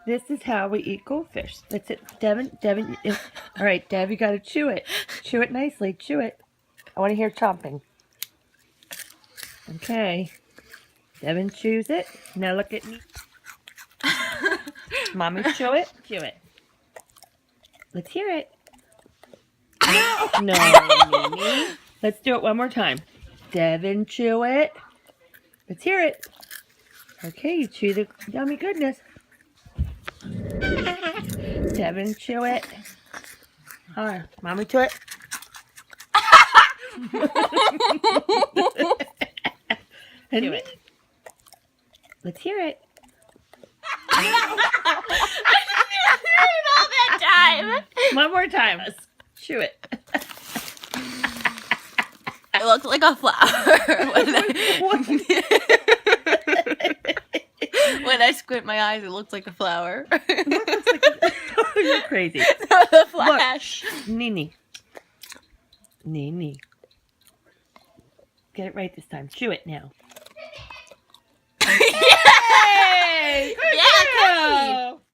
This is how we eat goldfish. That's it. Devin. All right, Dev, you got to chew it. Chew it nicely. Chew it. I want to hear chomping. Okay. Devin chews it. Now look at me. Mommy, chew it. Chew it. Let's hear it. No, Mimi. Let's do it one more time. Devin, chew it. Let's hear it. Okay, you chew the yummy goodness. Devin, chew it. All right, Mommy, chew it. And me. Let's hear it. I didn't hear it all that time. One more time. Let's chew it. It looks like a flower. When I squint my eyes, it looks like a flower. You're crazy. The flash. Look. Nini. Nini. Get it right this time. Chew it now.